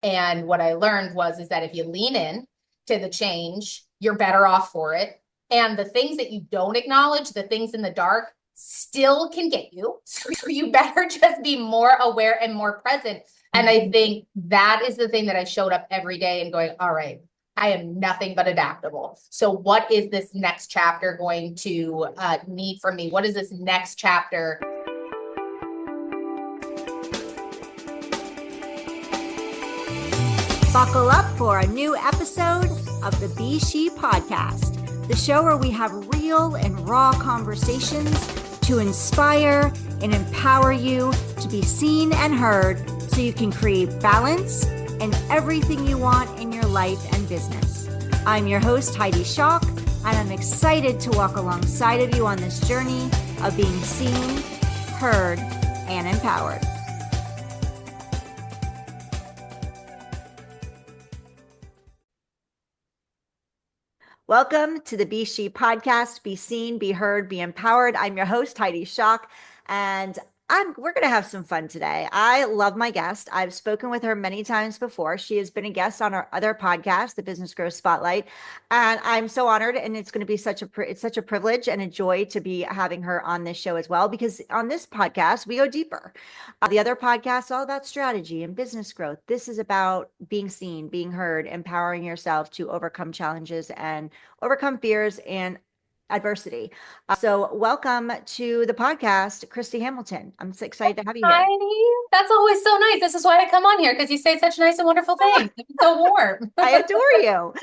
And what I learned is that if you lean in to the change, you're better off for it. And the things that you don't acknowledge, the things in the dark, still can get you. So you better just be more aware and more present. And I think that is the thing that I showed up every day and going, all right, I am nothing but adaptable. So what is this next chapter going to need from me? What is this next chapter? Buckle up for a new episode of the S.H.E podcast, the show where we have real and raw conversations to inspire and empower you to be seen and heard so you can create balance and everything you want in your life and business. I'm your host, Heidi S.H.E, and I'm excited to walk alongside of you on this journey of being seen, heard, and empowered. Welcome to the S.H.E podcast. Be seen, be heard, be empowered. I'm your host, Heidi S.H.E, and we're going to have some fun today. I love my guest. I've spoken with her many times before. She has been a guest on our other podcast, the Business Growth Spotlight, and I'm so honored. And it's going to be such a privilege and a joy to be having her on this show as well, because on this podcast we go deeper. The other podcast is all about strategy and business growth. This is about being seen, being heard, empowering yourself to overcome challenges and overcome fears and adversity. So welcome to the podcast, Christy Hamilton. I'm so excited to have you here. Heidi, that's always so nice. This is why I come on here, because you say such nice and wonderful things. It's so warm. I adore you.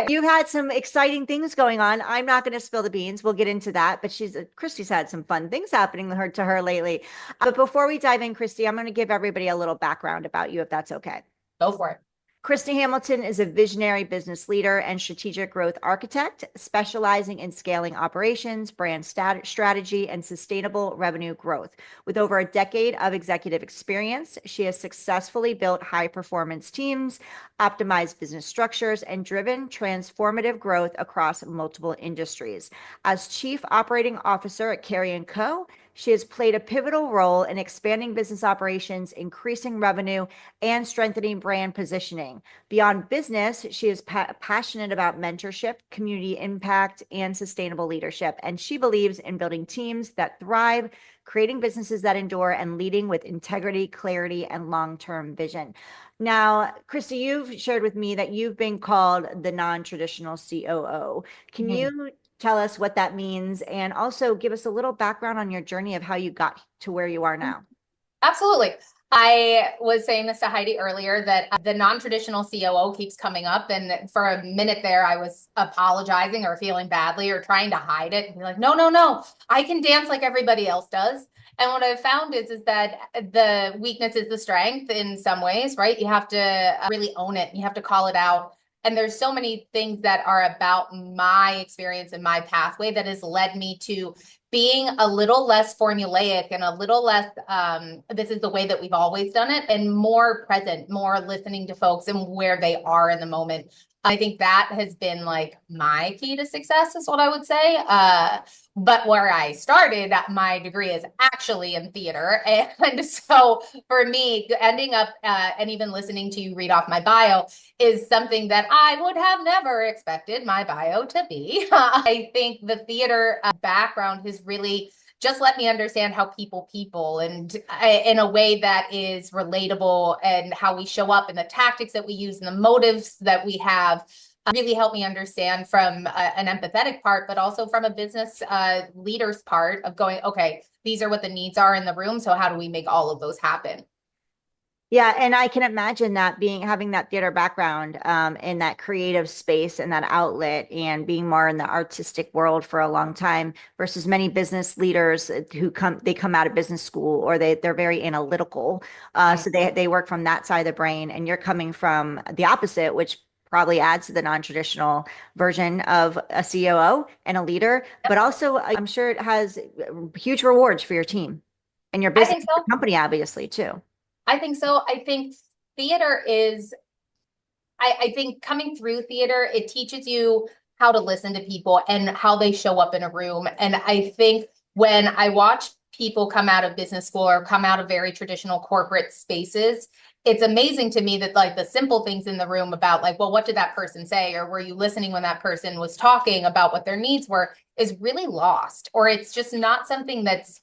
You've had some exciting things going on. I'm not going to spill the beans. We'll get into that, but Christy's had some fun things happening to her lately. But before we dive in, Christy, I'm going to give everybody a little background about you, if that's okay. Go for it. Christy Hamilton is a visionary business leader and strategic growth architect, specializing in scaling operations, brand strategy, and sustainable revenue growth. With over a decade of executive experience, she has successfully built high-performance teams, optimized business structures, and driven transformative growth across multiple industries. As Chief Operating Officer at Carey & Co., she has played a pivotal role in expanding business operations, increasing revenue, and strengthening brand positioning. Beyond business, she is passionate about mentorship, community impact, and sustainable leadership. And she believes in building teams that thrive, creating businesses that endure, and leading with integrity, clarity, and long-term vision. Now, Christy, you've shared with me that you've been called the non-traditional COO. Can you tell us what that means, and also give us a little background on your journey of how you got to where you are now? Absolutely. I was saying this to Heidi earlier that the non-traditional COO keeps coming up. And for a minute there, I was apologizing or feeling badly or trying to hide it and be like, no, I can dance like everybody else does. And what I've found is that the weakness is the strength in some ways, right? You have to really own it. You have to call it out. And there's so many things that are about my experience and my pathway that has led me to being a little less formulaic and a little less, this is the way that we've always done it, and more present, more listening to folks and where they are in the moment. I think that has been like my key to success, is what I would say. But where I started, my degree is actually in theater. And so for me, ending up and even listening to you read off my bio is something that I would have never expected my bio to be. I think the theater background has really just let me understand how people and in a way that is relatable, and how we show up and the tactics that we use and the motives that we have really helped me understand from an empathetic part, but also from a business leader's part of going, okay, these are what the needs are in the room. So how do we make all of those happen? Yeah, and I can imagine that having that theater background in that creative space and that outlet, and being more in the artistic world for a long time versus many business leaders who come out of business school, or they're very analytical. So they work from that side of the brain, and you're coming from the opposite, which probably adds to the non-traditional version of a COO and a leader, but also I'm sure it has huge rewards for your team and your business, your company, obviously, too. I think so. I think theater is, I think coming through theater, it teaches you how to listen to people and how they show up in a room. And I think when I watch people come out of business school or come out of very traditional corporate spaces, it's amazing to me that like the simple things in the room about like, well, what did that person say? Or were you listening when that person was talking about what their needs were is really lost, or it's just not something that's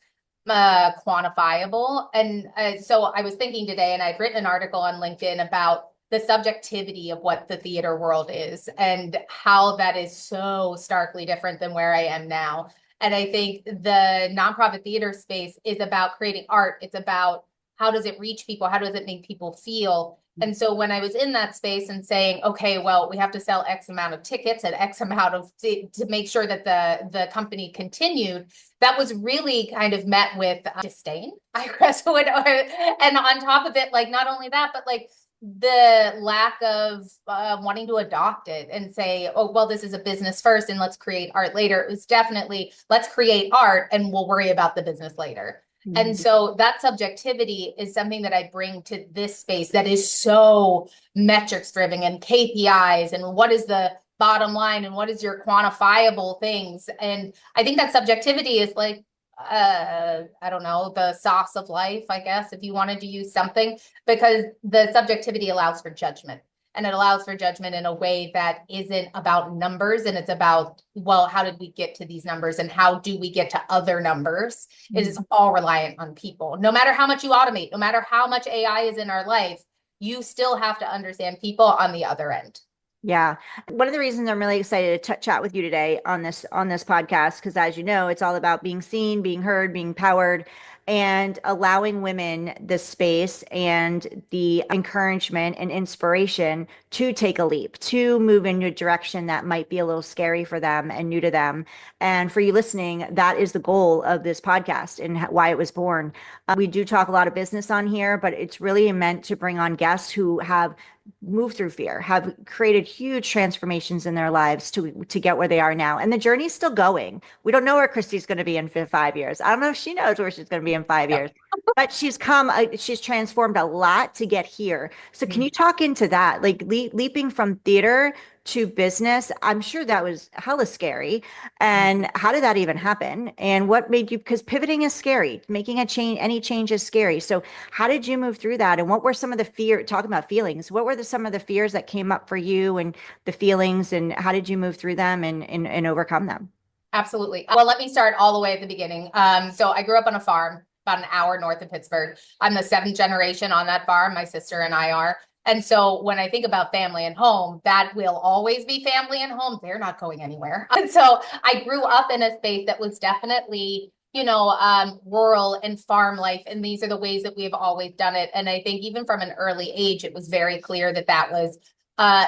quantifiable. And so I was thinking today, and I've written an article on LinkedIn about the subjectivity of what the theater world is and how that is so starkly different than where I am now. And I think the nonprofit theater space is about creating art. It's about how does it reach people? How does it make people feel? And so when I was in that space and saying, okay, well, we have to sell X amount of tickets and X amount of to make sure that the company continued, that was really kind of met with disdain, I guess. And on top of it, like not only that, but like the lack of wanting to adopt it and say, oh, well, this is a business first and let's create art later. It was definitely let's create art and we'll worry about the business later. And so that subjectivity is something that I bring to this space that is so metrics driven and KPIs and what is the bottom line and what is your quantifiable things. And I think that subjectivity is like, I don't know, the sauce of life, I guess, if you wanted to use something, because the subjectivity allows for judgment. And it allows for judgment in a way that isn't about numbers. And it's about, well, how did we get to these numbers and how do we get to other numbers? It is all reliant on people. No matter how much you automate, no matter how much AI is in our life, you still have to understand people on the other end. Yeah. One of the reasons I'm really excited to chat with you today on this podcast, because as you know, it's all about being seen, being heard, being empowered, and allowing women the space and the encouragement and inspiration to take a leap, to move in a direction that might be a little scary for them and new to them. And for you listening, that is the goal of this podcast and why it was born. We do talk a lot of business on here, but it's really meant to bring on guests who have moved through fear, have created huge transformations in their lives to get where they are now. And the journey's still going. We don't know where Christy's going to be in 5 years. I don't know if she knows where she's going to be in 5 years, but she's transformed a lot to get here. So can you talk into that, like leaping from theater to business? I'm sure that was hella scary. And how did that even happen? And what made you, because pivoting is scary, making a change, any change is scary. So how did you move through that? And what were some of the talking about feelings, what were some of the fears that came up for you and the feelings, and how did you move through them and overcome them? Absolutely. Well, let me start all the way at the beginning. So I grew up on a farm about an hour north of Pittsburgh. I'm the seventh generation on that farm. My sister and I are. And so when I think about family and home, that will always be family and home. They're not going anywhere. And so I grew up in a space that was definitely, rural and farm life. And these are the ways that we have always done it. And I think even from an early age, it was very clear that that was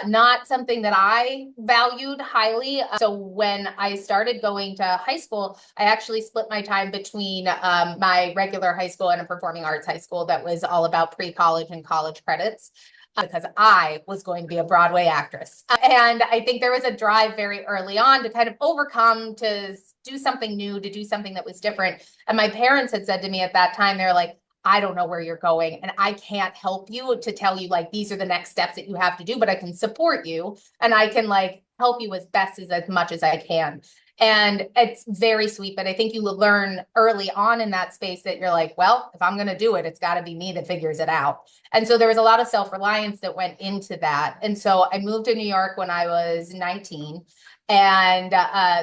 not something that I valued highly. So when I started going to high school, I actually split my time between my regular high school and a performing arts high school that was all about pre-college and college credits. Because I was going to be a Broadway actress. And I think there was a drive very early on to kind of overcome, to do something new, to do something that was different. And my parents had said to me at that time, they're like, I don't know where you're going and I can't help you to tell you like these are the next steps that you have to do, but I can support you and I can like help you as much as I can. And it's very sweet, but I think you will learn early on in that space that you're like, well, if I'm going to do it, it's got to be me that figures it out. And so there was a lot of self-reliance that went into that. And so I moved to New York when I was 19. And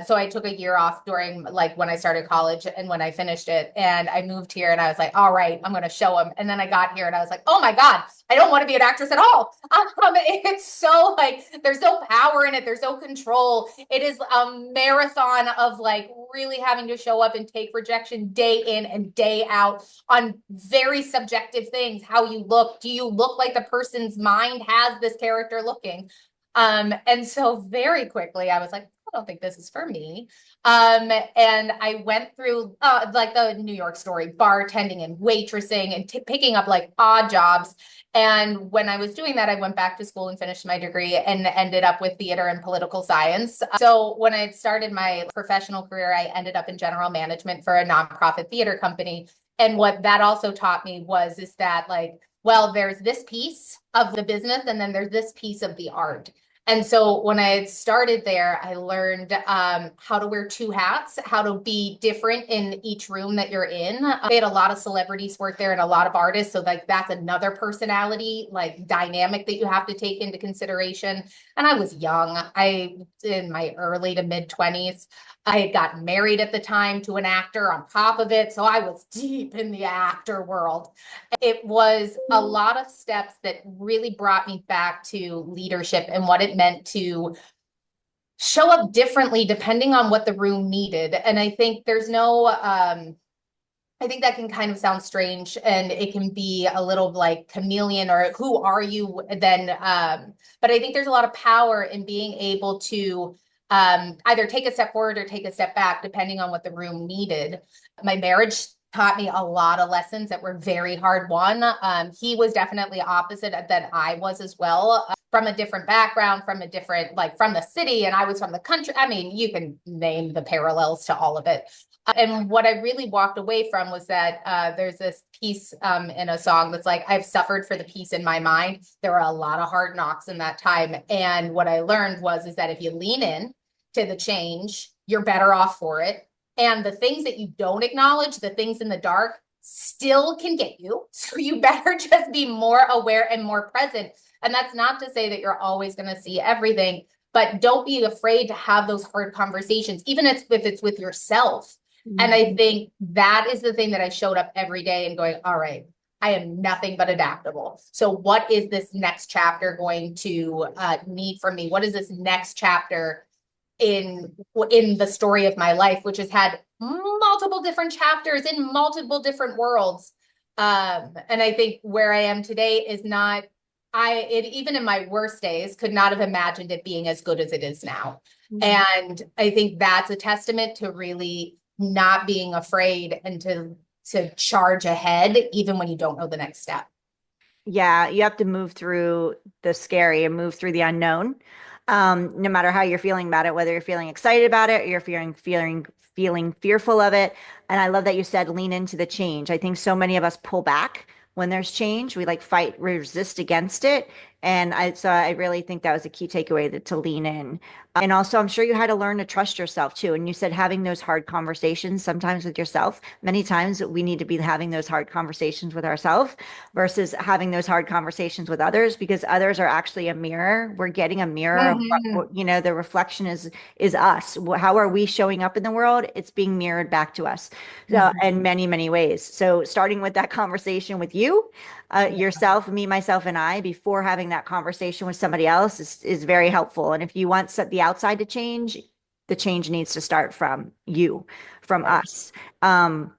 so I took a year off during like when I started college and when I finished it. And I moved here and I was like, all right, I'm going to show them. And then I got here and I was like, oh my God, I don't want to be an actress at all. It's so like, there's no power in it. There's no control. It is a marathon of like really having to show up and take rejection day in and day out on very subjective things. How you look. Do you look like the person's mind has this character looking? And so very quickly I was like, I don't think this is for me. And I went through like the New York story, bartending and waitressing and picking up like odd jobs. And when I was doing that, I went back to school and finished my degree and ended up with theater and political science. So when I had started my professional career, I ended up in general management for a nonprofit theater company. And what that also taught me is that like, well, there's this piece of the business and then there's this piece of the art. And so when I had started there, I learned how to wear two hats, how to be different in each room that you're in. They had a lot of celebrities work there and a lot of artists. So like that's another personality, like dynamic that you have to take into consideration. And I was young. I in my early to mid 20s. I had gotten married at the time to an actor on top of it. So I was deep in the actor world. It was a lot of steps that really brought me back to leadership and what it meant to show up differently depending on what the room needed. And I think there's no, I think that can kind of sound strange and it can be a little like chameleon or who are you then? But I think there's a lot of power in being able to either take a step forward or take a step back, depending on what the room needed. My marriage taught me a lot of lessons that were very hard won. He was definitely opposite that I was as well, from a different background, from a different, like from the city, and I was from the country. I mean, you can name the parallels to all of it. And what I really walked away from was that there's this piece in a song that's like, I've suffered for the peace in my mind. There were a lot of hard knocks in that time. And what I learned is that if you lean in to the change, you're better off for it. And the things that you don't acknowledge, the things in the dark, still can get you. So you better just be more aware and more present. And that's not to say that you're always going to see everything, but don't be afraid to have those hard conversations, even if it's with yourself. And I think that is the thing that I showed up every day and going, all right, I am nothing but adaptable. So what is this next chapter going to need from me? What is this next chapter in the story of my life, which has had multiple different chapters in multiple different worlds. And I think where I am today is not, even in my worst days, could not have imagined it being as good as it is now. And I think that's a testament to really not being afraid and to charge ahead, even when you don't know the next step. Yeah, you have to move through the scary and move through the unknown. No matter how you're feeling about it, whether you're feeling excited about it or you're feeling fearful of it. And I love that you said lean into the change. I think so many of us pull back when there's change. We like fight, resist against it. And I really think that was a key takeaway to lean in. And also, I'm sure you had to learn to trust yourself too. And you said having those hard conversations sometimes with yourself. Many times we need to be having those hard conversations with ourselves versus having those hard conversations with others, because others are actually a mirror. We're getting a mirror of what, the reflection is us. How are we showing up in the world? It's being mirrored back to us. So, in many, many ways. So starting with that conversation with you, yourself, me, myself, and I, before having that conversation with somebody else is very helpful. And if you want the outside to change, the change needs to start from you, from us. And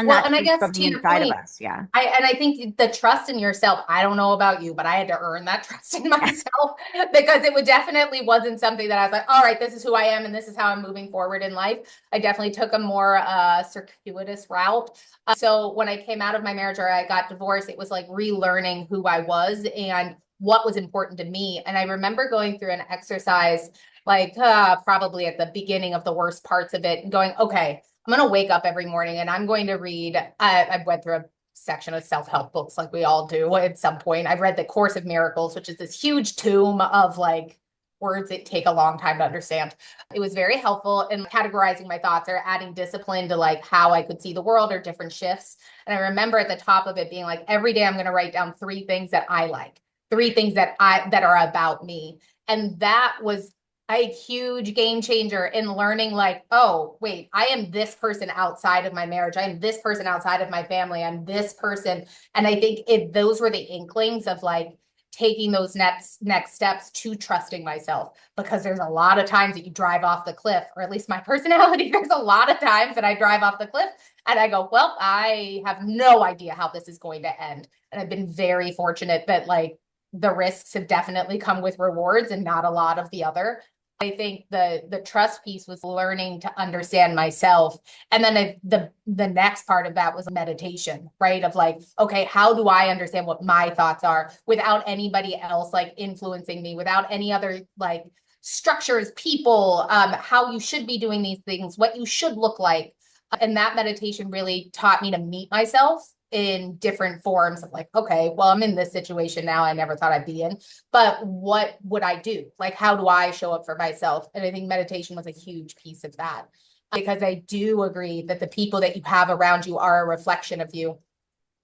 Well, that's and I guess from to the your inside of point, us. Yeah. I think the trust in yourself, I don't know about you, but I had to earn that trust in myself because it would definitely wasn't something that I was like, all right, this is who I am and this is how I'm moving forward in life. I definitely took a more circuitous route. So when I came out of my marriage or I got divorced, it was like relearning who I was and what was important to me. And I remember going through an exercise like probably at the beginning of the worst parts of it and going, okay, I'm going to wake up every morning and I'm going to read. I went through a section of self-help books like we all do at some point. I've read The Course of Miracles, which is this huge tome of like words that take a long time to understand. It was very helpful in categorizing my thoughts or adding discipline to like how I could see the world or different shifts. And I remember at the top of it being like, every day I'm going to write down 3 things that I like, 3 things that are about me. And that was a huge game changer in learning like, oh, wait, I am this person outside of my marriage. I am this person outside of my family. I'm this person. And I think those were the inklings of like taking those next steps to trusting myself, because there's a lot of times that you drive off the cliff, or at least my personality, there's a lot of times that I drive off the cliff and I go, well, I have no idea how this is going to end. And I've been very fortunate that like the risks have definitely come with rewards and not a lot of the other. I think the trust piece was learning to understand myself. And then the next part of that was meditation, right? Of like, okay, how do I understand what my thoughts are without anybody else like influencing me, without any other like structures, people, how you should be doing these things, what you should look like. And that meditation really taught me to meet myself in different forms of like, okay, well, I'm in this situation now I never thought I'd be in, but what would I do? Like, how do I show up for myself? And I think meditation was a huge piece of that, because I do agree that the people that you have around you are a reflection of you.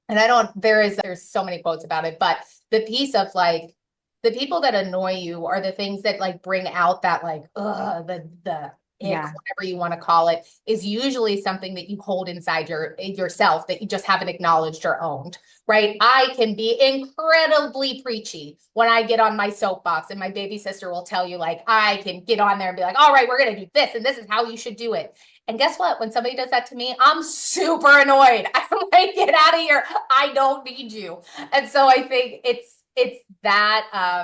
And I don't, there's so many quotes about it, but the piece of like, the people that annoy you are the things that like bring out that like, the ick, Yeah. whatever you want to call it, is usually something that you hold inside yourself that you just haven't acknowledged or owned, right? I can be incredibly preachy when I get on my soapbox, and my baby sister will tell you, like, I can get on there and be like, all right, we're going to do this, and this is how you should do it. And guess what? When somebody does that to me, I'm super annoyed. I'm like, get out of here. I don't need you. And so I think it's that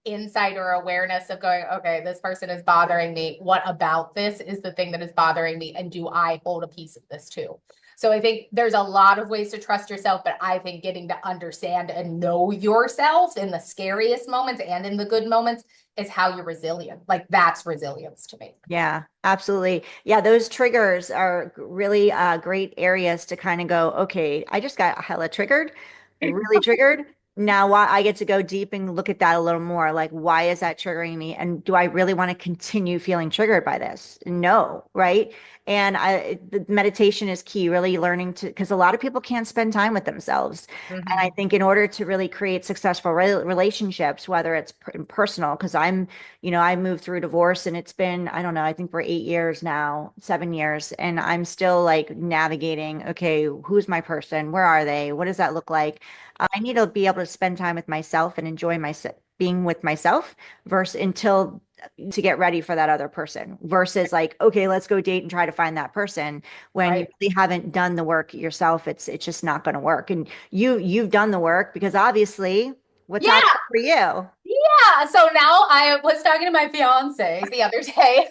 insider awareness of going, okay, this person is bothering me. What about this is the thing that is bothering me? And do I hold a piece of this too? So I think there's a lot of ways to trust yourself, but I think getting to understand and know yourself in the scariest moments and in the good moments is how you're resilient. Like, that's resilience to me. Yeah, absolutely. Yeah, those triggers are really great areas to kind of go, okay, I just got hella triggered, really triggered. Now I get to go deep and look at that a little more. Like, why is that triggering me? And do I really want to continue feeling triggered by this? No, right? And the meditation is key, really learning to, because a lot of people can't spend time with themselves. And I Mm-hmm. think in order to really create successful relationships, whether it's personal, because I moved through divorce and it's been, I don't know, I think we're 8 years now, 7 years, and I'm still like navigating, okay, who's my person? Where are they? What does that look like? I need to be able to spend time with myself and enjoy myself, being with myself versus until to get ready for that other person versus like, okay, let's go date and try to find that person when you Right. really haven't done the work yourself. It's just not going to work. And you've done the work because obviously what's out Yeah. there for you? Yeah. So now I was talking to my fiance the other day.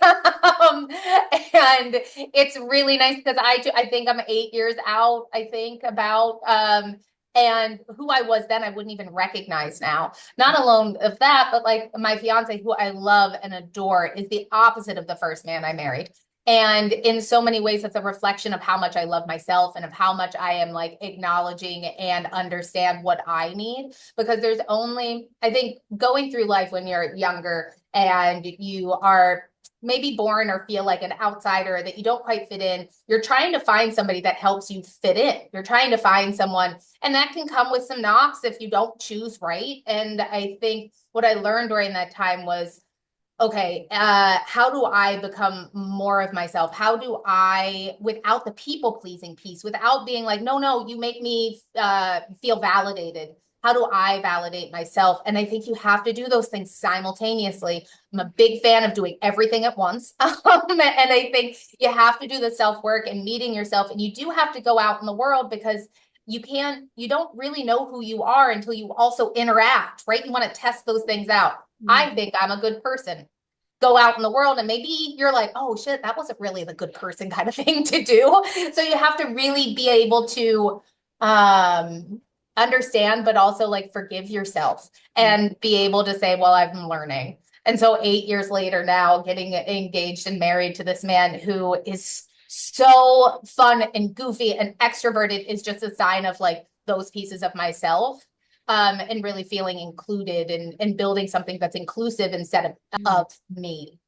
And it's really nice because I think I'm 8 years out, I think about, and who I was then, I wouldn't even recognize now. Not alone of that, but like my fiance, who I love and adore, is the opposite of the first man I married. And in so many ways, it's a reflection of how much I love myself and of how much I am like acknowledging and understand what I need. Because there's only, I think, going through life when you're younger and you are maybe born or feel like an outsider, that you don't quite fit in, you're trying to find somebody that helps you fit in. You're trying to find someone, and that can come with some knocks if you don't choose right. And I think what I learned during that time was, okay, how do I become more of myself? How do I, without the people pleasing piece, without being like, no, no, you make me feel validated. How do I validate myself? And I think you have to do those things simultaneously. I'm a big fan of doing everything at once. And I think you have to do the self work and meeting yourself. And you do have to go out in the world, because you don't really know who you are until you also interact, right? You want to test those things out. I think I'm a good person. Go out in the world and maybe you're like, oh shit, that wasn't really the good person kind of thing to do. So you have to really be able to um understand, but also like forgive yourself and be able to say, well, I'm learning. And so 8 years later now, getting engaged and married to this man who is so fun and goofy and extroverted is just a sign of like those pieces of myself, and really feeling included and building something that's inclusive instead of me.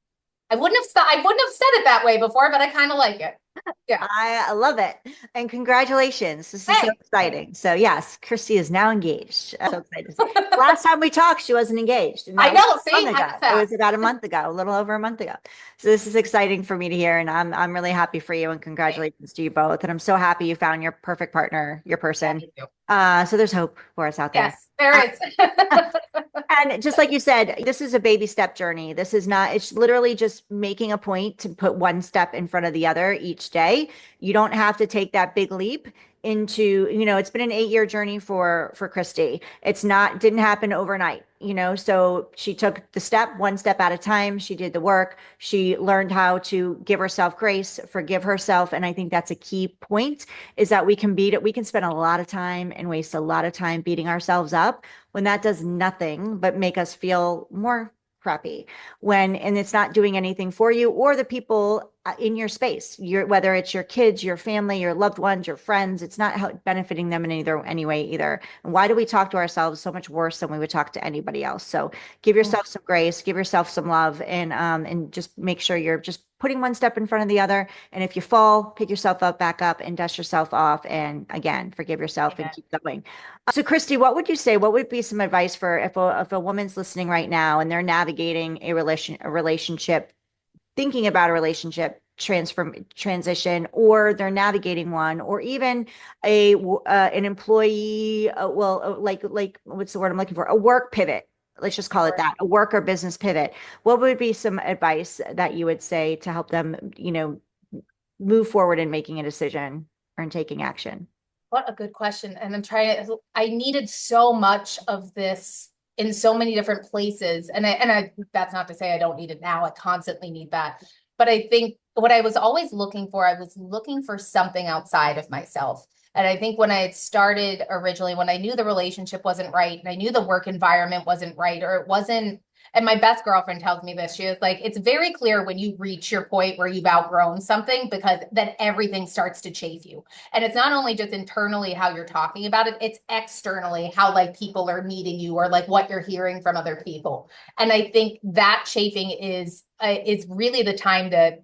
I wouldn't have said it that way before, but I kind of like it. Yeah. I love it. And congratulations. This is so Hey. exciting. So yes, Christy is now engaged. I'm so excited. Last time we talked, she wasn't engaged. And I that was know. a See, month I ago. got It that. was about a month ago, a little over a month ago. So this is exciting for me to hear. And I'm really happy for you and congratulations to you both. And I'm so happy you found your perfect partner, your Yeah, person. me too. So there's hope for us out there. Yes, there is. And just like you said, this is a baby step journey. This is not, it's literally just making a point to put one step in front of the other each day. You don't have to take that big leap into, it's been an 8 year journey for Christy. It's not, didn't happen overnight, so she took the step, one step at a time. She did the work. She learned how to give herself grace, forgive herself. And I think that's a key point, is that we can beat it. We can spend a lot of time and waste a lot of time beating ourselves up when that does nothing but make us feel more crappy, and it's not doing anything for you or the people in your space, whether it's your kids, your family, your loved ones, your friends, it's not benefiting them in any way either. And why do we talk to ourselves so much worse than we would talk to anybody else? So give yourself some grace, give yourself some love, and just make sure you're just putting one step in front of the other. And if you fall, pick yourself up, back up, and dust yourself off. And again, forgive yourself and keep going. So, Christy, what would you say? What would be some advice for if a woman's listening right now and they're navigating a relationship, thinking about a relationship transition, or they're navigating one, or even an employee, like what's the word I'm looking for? A work pivot. Let's just call it that, a work or business pivot. What would be some advice that you would say to help them, move forward in making a decision or in taking action? What a good question. And I needed so much of this in so many different places. And that's not to say I don't need it now. I constantly need that. But I think what I was always looking for, I was looking for something outside of myself. And I think when I had started originally, when I knew the relationship wasn't right, and I knew the work environment wasn't right, or it wasn't, and my best girlfriend tells me this, she was like, it's very clear when you reach your point where you've outgrown something, because then everything starts to chafe you. And it's not only just internally how you're talking about it, it's externally how like people are meeting you, or like what you're hearing from other people. And I think that chafing is really the time to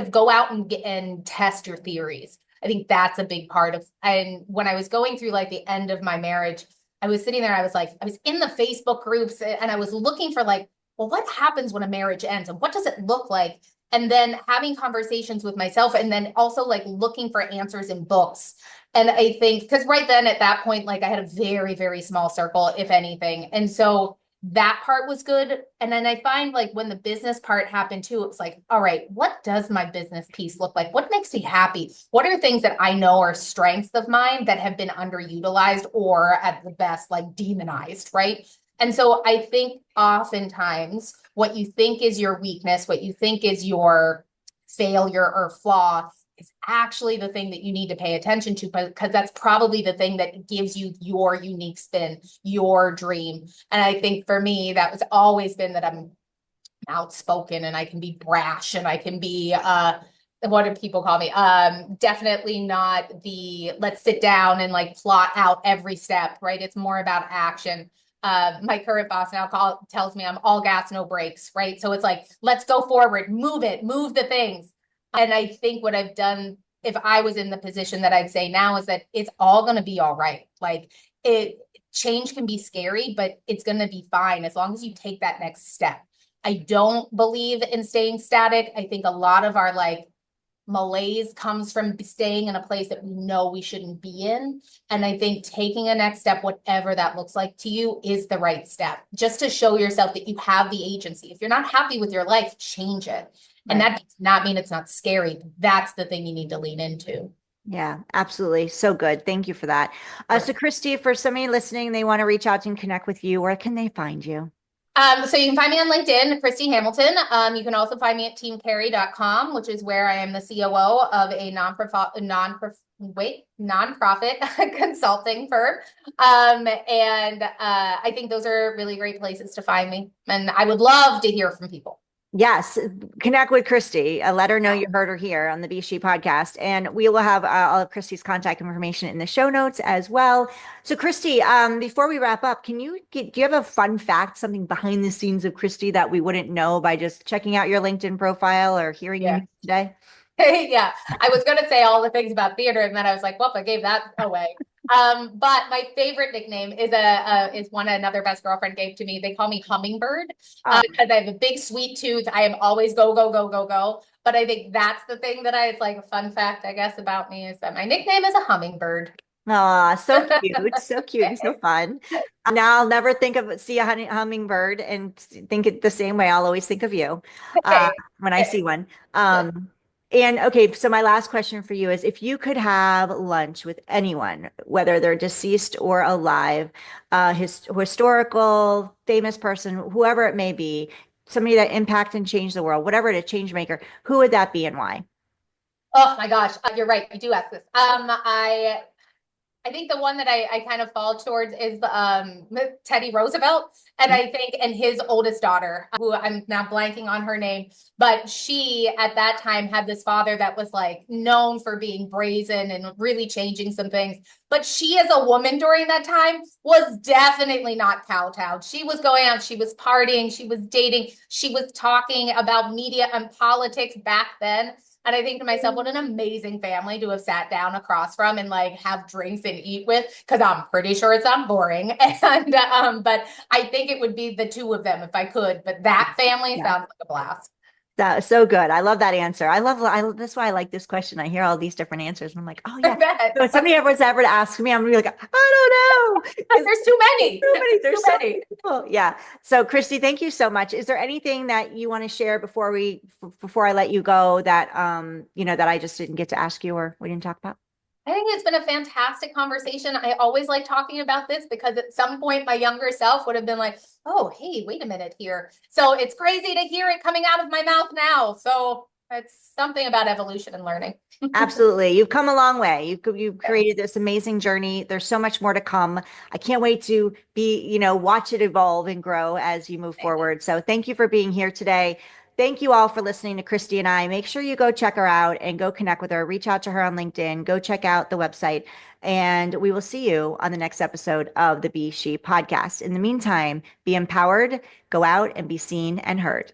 go out and test your theories. I think that's a big part of, and when I was going through like the end of my marriage, I was sitting there, I was in the Facebook groups, and I was looking for like, well, what happens when a marriage ends and what does it look like? And then having conversations with myself, and then also like looking for answers in books. And I think, because right then at that point, like I had a very, very small circle, if anything. And so that part was good. And then I find like when the business part happened too, it was like, all right, what does my business piece look like? What makes me happy? What are things that I know are strengths of mine that have been underutilized, or at the best, like demonized, right? And so I think oftentimes what you think is your weakness, what you think is your failure or flaw, is actually the thing that you need to pay attention to, because that's probably the thing that gives you your unique spin, your dream. And I think for me, that was always been that I'm outspoken, and I can be brash, and I can be what do people call me? Definitely not the let's sit down and like plot out every step, right? It's more about action. My current boss now tells me I'm all gas, no brakes, right? So it's like, let's go forward, move the things. And I think what I've done, if I was in the position that I'd say now, is that it's all going to be all right. Like change can be scary, but it's going to be fine as long as you take that next step. I don't believe in staying static. I think a lot of our like malaise comes from staying in a place that we know we shouldn't be in. And I think taking a next step, whatever that looks like to you, is the right step, just to show yourself that you have the agency. If you're not happy with your life, change it. And that does not mean it's not scary. That's the thing you need to lean into. Yeah, absolutely. So good. Thank you for that. So Christy, for somebody listening, they want to reach out and connect with you, where can they find you? So you can find me on LinkedIn, Christy Hamilton. You can also find me at teamcarry.com, which is where I am the COO of a nonprofit consulting firm. And I think those are really great places to find me. And I would love to hear from people. Yes, connect with Christy. Let her know you heard her here on the S.H.E podcast, and we will have all of Christy's contact information in the show notes as well. So, Christy, before we wrap up, do you have a fun fact, something behind the scenes of Christy that we wouldn't know by just checking out your LinkedIn profile or hearing you today? Yeah, I was going to say all the things about theater, and then I was like, well, I gave that away. But my favorite nickname is one another best girlfriend gave to me. They call me Hummingbird because I have a big sweet tooth. I am always go, go, go, go, go. But I think that's the thing that it's like a fun fact, I guess, about me, is that my nickname is a hummingbird. Aw, so cute, so cute and so fun. Now I'll never see a hummingbird and think it the same way. I'll always think of you when I see one. And okay, so my last question for you is, if you could have lunch with anyone, whether they're deceased or alive, historical, famous person, whoever it may be, somebody that impact and change the world, whatever it is, change maker, who would that be and why? Oh my gosh, you're right. You do ask this. I think the one that I kind of fall towards is Teddy Roosevelt. And I think, and his oldest daughter, who I'm now blanking on her name, but she at that time had this father that was like known for being brazen and really changing some things. But she, as a woman during that time, was definitely not kowtowed. She was going out, she was partying, she was dating, she was talking about media and politics back then. And I think to myself, what an amazing family to have sat down across from and like have drinks and eat with, because I'm pretty sure it's not boring. And but I think it would be the two of them if I could. But that family Yeah. sounds like a blast. That so good. I love that answer. That's why I like this question. I hear all these different answers and I'm like, oh I yeah. bet. So if somebody ever was ever to ask me, I'm gonna be like, I don't know. There's too many. There's Too so many many. people. Yeah. So Christy, thank you so much. Is there anything that you want to share before I let you go that that I just didn't get to ask you or we didn't talk about? I think it's been a fantastic conversation. I always like talking about this because at some point my younger self would have been like, oh, hey, wait a minute here. So it's crazy to hear it coming out of my mouth now. So it's something about evolution and learning. Absolutely. You've come a long way. You've Yeah. created this amazing journey. There's so much more to come. I can't wait to watch it evolve and grow as you move Thank you. forward. So thank you for being here today. Thank you all for listening to Christy and I. Make sure you go check her out and go connect with her. Reach out to her on LinkedIn. Go check out the website. And we will see you on the next episode of the Be She podcast. In the meantime, be empowered, go out and be seen and heard.